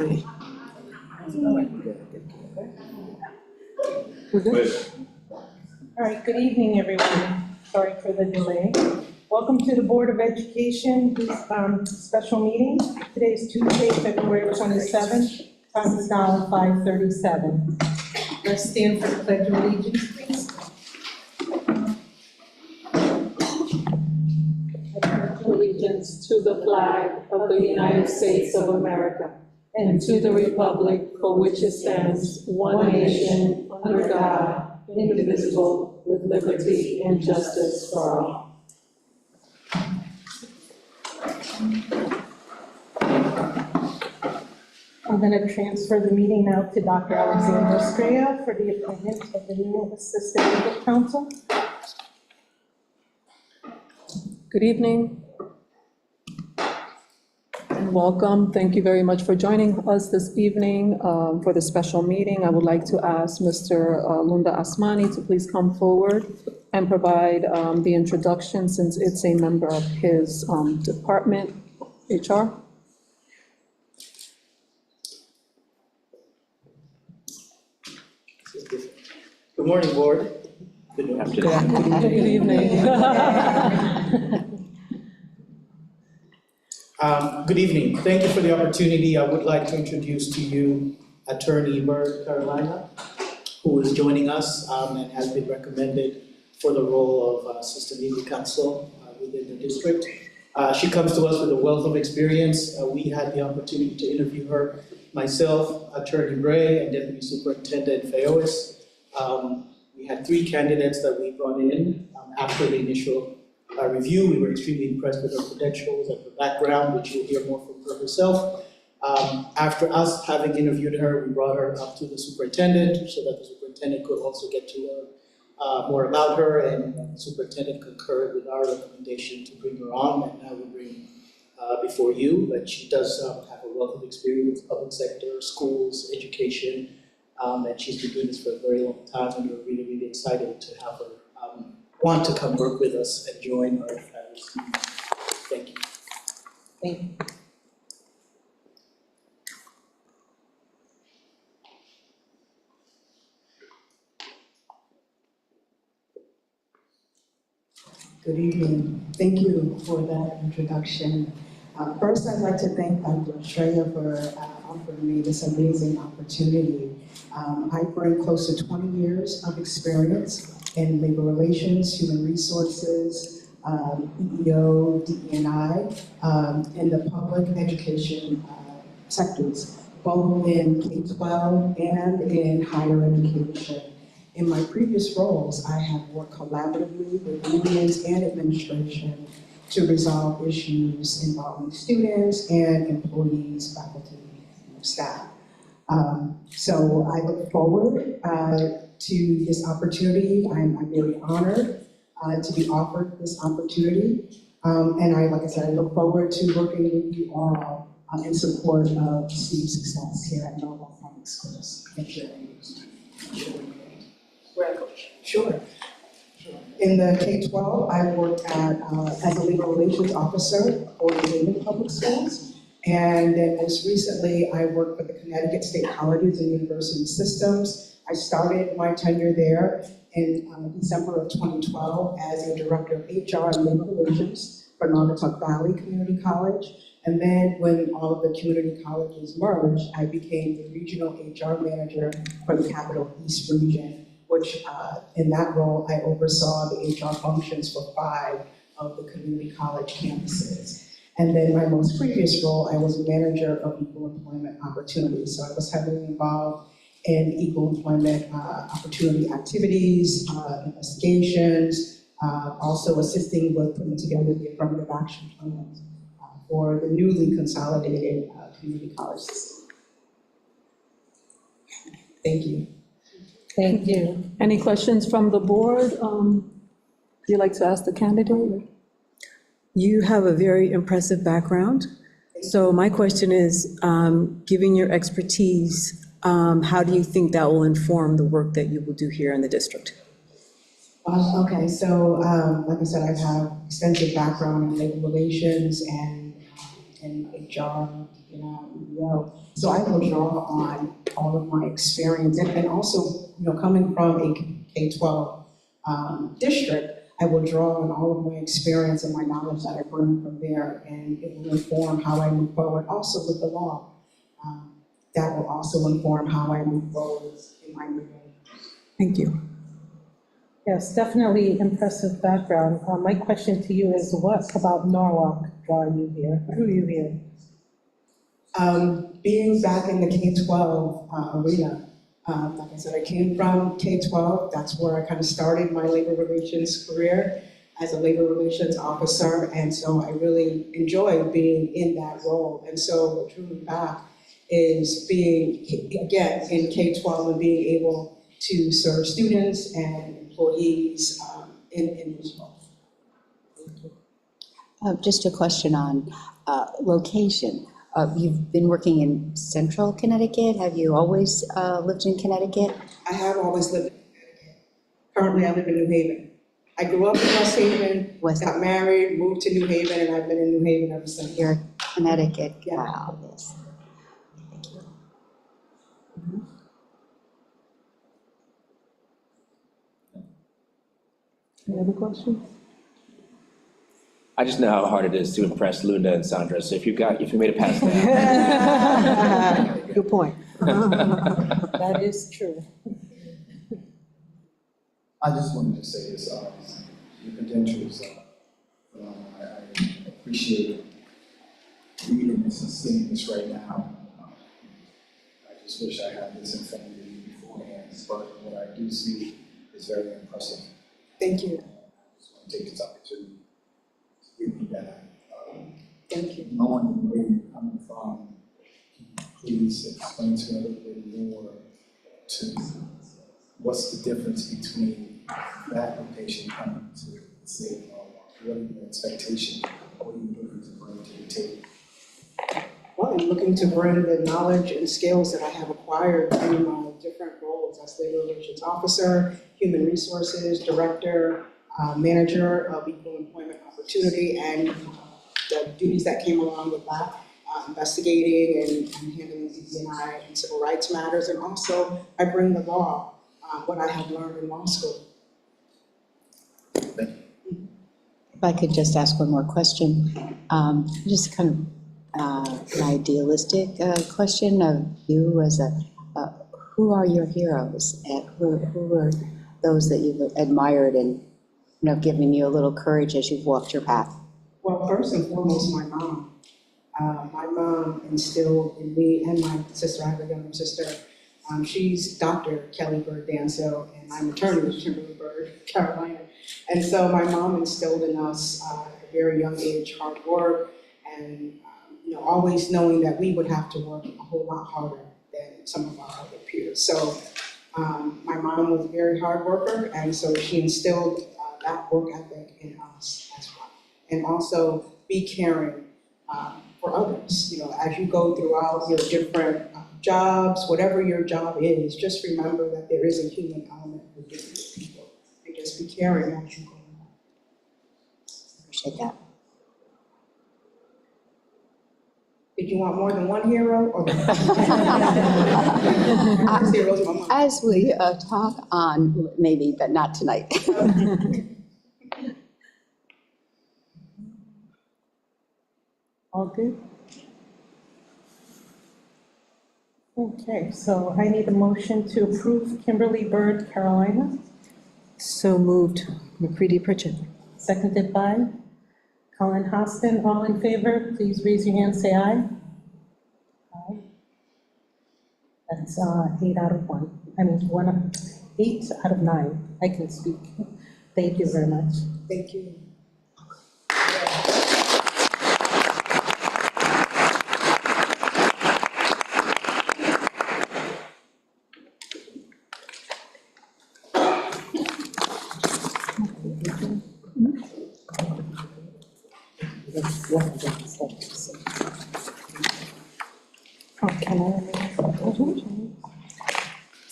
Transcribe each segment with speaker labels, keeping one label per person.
Speaker 1: We're good? All right, good evening, everyone. Sorry for the delay. Welcome to the Board of Education special meeting. Today is Tuesday, February 27th. Time is now 5:37. Let's stand for the Pledge of Allegiance, please.
Speaker 2: Allegiance to the flag of the United States of America and to the republic for which it stands, one nation, under God, indivisible, with liberty and justice for all.
Speaker 1: I'm going to transfer the meeting now to Dr. Alexandra Estrella for the appointment of the new Assistant Legal Counsel.
Speaker 2: Good evening and welcome. Thank you very much for joining us this evening for the special meeting. I would like to ask Mr. Lunda Asmani to please come forward and provide the introduction since it's a member of his department, HR.
Speaker 3: Good morning, Board. Good afternoon.
Speaker 2: Good evening.
Speaker 3: Good evening. Thank you for the opportunity. I would like to introduce to you Attorney Bird Carolina, who is joining us and has been recommended for the role of Assistant Legal Counsel within the district. She comes to us with a wealth of experience. We had the opportunity to interview her, myself, Attorney Bray, and Deputy Superintendent Fayos. We had 3 candidates that we brought in after the initial review. We were extremely impressed with her credentials and her background, which you'll hear more from her herself. After us having interviewed her, we brought her up to the superintendent so that the superintendent could also get to learn more about her, and the superintendent concurred with our recommendation to bring her on, and now we bring before you. But she does have a wealth of experience, public sector, schools, education, and she's been doing this for a very long time, and we're really, really excited to have her want to come work with us and join our team. Thank you.
Speaker 1: Thank you.
Speaker 4: Good evening. Thank you for that introduction. First, I'd like to thank Dr. Estrella for offering me this amazing opportunity. I bring close to 20 years of experience in labor relations, human resources, EEO, DE&I, in the public education sectors, both in K-12 and in higher education. In my previous roles, I have worked collaboratively with unions and administration to resolve issues involving students and employees, faculty, and staff. So I look forward to this opportunity. I'm very honored to be offered this opportunity. And like I said, I look forward to working with you all in support of student success here at Norwalk Public Schools. Thank you. Sure. In the K-12, I worked as a legal relations officer for the Haven Public Schools. And then most recently, I worked for the Connecticut State Colleges and University Systems. I started my tenure there in December of 2012 as a director of HR and labor relations for Naugatuck Valley Community College. And then when all of the community colleges merged, I became the regional HR manager for the Capital East region, which in that role, I oversaw the HR functions for 5 of the community college campuses. And then my most previous role, I was a manager of equal employment opportunities. So I was heavily involved in equal employment opportunity activities, investigations, also assisting with putting together the affirmative action plans for the newly consolidated community college system. Thank you.
Speaker 1: Thank you.
Speaker 2: Any questions from the board? Would you like to ask the candidate?
Speaker 5: You have a very impressive background. So my question is, given your expertise, how do you think that will inform the work that you will do here in the district?
Speaker 4: Okay, so like I said, I have extensive background in labor relations and in HR, EO. So I will draw on all of my experience and also, coming from a K-12 district, I will draw on all of my experience and my knowledge that I bring from there, and it will inform how I move forward, also with the law. That will also inform how I move forward in my new role.
Speaker 5: Thank you.
Speaker 1: Yes, definitely impressive background. My question to you is, what about Norwalk drew you here?
Speaker 4: Being back in the K-12 arena, like I said, I came from K-12. That's where I kind of started my labor relations career as a labor relations officer, and so I really enjoy being in that role. And so what drew me back is being, again, in K-12 and being able to serve students and employees in this role.
Speaker 6: Just a question on location. You've been working in central Connecticut. Have you always lived in Connecticut?
Speaker 4: I have always lived in Connecticut. Currently, I live in New Haven. I grew up in West Haven, got married, moved to New Haven, and I've been in New Haven ever since.
Speaker 6: You're a Connecticut
Speaker 4: Yeah.
Speaker 6: gal, yes. Thank you.
Speaker 2: Any other questions?
Speaker 7: I just know how hard it is to impress Lunda and Sandra, so if you made it past that.
Speaker 5: Good point.
Speaker 1: That is true.
Speaker 8: I just wanted to say this, your credentials, I appreciate reading this and seeing this right now. I just wish I had this in front of me beforehand, but what I do see is very impressive.
Speaker 4: Thank you.
Speaker 8: I just want to take this opportunity to give me that.
Speaker 4: Thank you.
Speaker 8: Knowing where you're coming from, can you please explain to me a little bit more to what's the difference between that location coming to the city of Norwalk? What are your expectations? What are you looking to bring to the table?
Speaker 4: Well, I'm looking to bring the knowledge and skills that I have acquired through my different roles as labor relations officer, human resources director, manager of equal employment opportunity, and the duties that came along with that, investigating and handling DE&I and civil rights matters, and also I bring the law, what I have learned in law school.
Speaker 6: If I could just ask one more question, just kind of an idealistic question of you as who are your heroes? And who are those that you've admired and given you a little courage as you've walked your path?
Speaker 4: Well, first and foremost, my mom. My mom instilled in me and my sister, I have a younger sister. She's Dr. Kelly Bird Danso, and I'm attorney Kimberly Bird, Carolina. And so my mom instilled in us at a very young age hard work, and always knowing that we would have to work a whole lot harder than some of our other peers. So my mom was a very hard worker, and so she instilled that work ethic in us as well. And also be caring for others. As you go throughout your different jobs, whatever your job is, just remember that there is a human element with different people, and just be caring as you go along.
Speaker 6: Appreciate that.
Speaker 4: Did you want more than one hero, or? Heroes, my mom.
Speaker 6: As we talk on, maybe, but not tonight.
Speaker 1: All good? Okay, so I need a motion to approve Kimberly Bird, Carolina,
Speaker 5: So moved. McCready Pritchett.
Speaker 1: seconded by Colin Hostin. All in favor, please raise your hand, say aye. Aye. That's 8 out of 1. I mean, 8 out of 9. I can speak. Thank you very much.
Speaker 4: Thank you.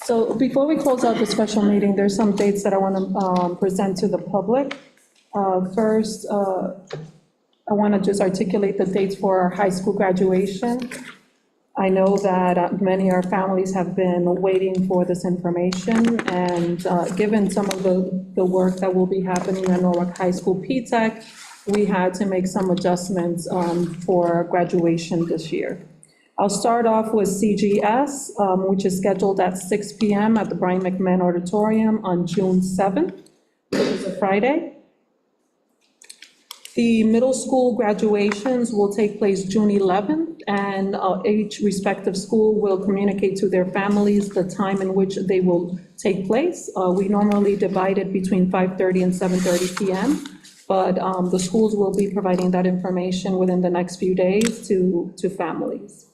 Speaker 2: So before we close out the special meeting, there's some dates that I want to present to the public. First, I want to just articulate the dates for our high school graduation. I know that many of our families have been waiting for this information, and given some of the work that will be happening at Norwalk High School P-TECH, we had to make some adjustments for graduation this year. I'll start off with CGS, which is scheduled at 6 p.m. at the Brian McMahon Auditorium on June 7th, which is a Friday. The middle school graduations will take place June 11th, and each respective school will communicate to their families the time in which they will take place. We normally divide it between 5:30 and 7:30 p.m., but the schools will be providing that information within the next few days to families.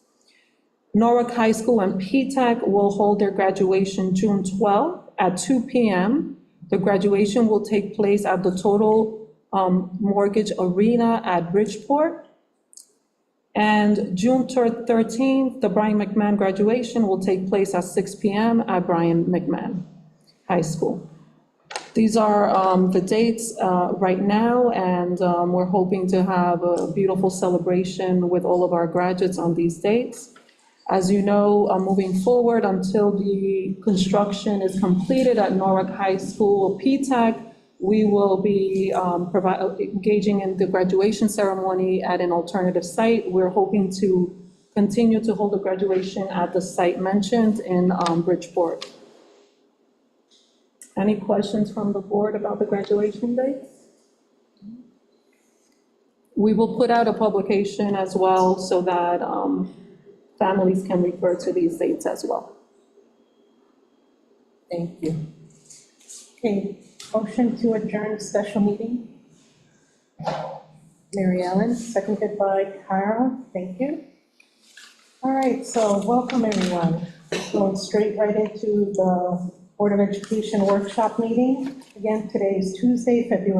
Speaker 2: Norwalk High School and P-TECH will hold their graduation June 12th at 2 p.m. The graduation will take place at the Total Mortgage Arena at Bridgeport. And June 13th, the Brian McMahon graduation will take place at 6 p.m. at Brian McMahon High School. These are the dates right now, and we're hoping to have a beautiful celebration with all of our graduates on these dates. As you know, moving forward, until the construction is completed at Norwalk High School P-TECH, we will be engaging in the graduation ceremony at an alternative site. We're hoping to continue to hold the graduation at the site mentioned in Bridgeport. Any questions from the board about the graduation dates? We will put out a publication as well so that families can refer to these dates as well.
Speaker 1: Thank you. Okay, motion to adjourn special meeting. Mary Ellen, seconded by Kara. Thank you. All right, so welcome everyone. Going straight right into the Board of Education workshop meeting. Again, today is Tuesday, February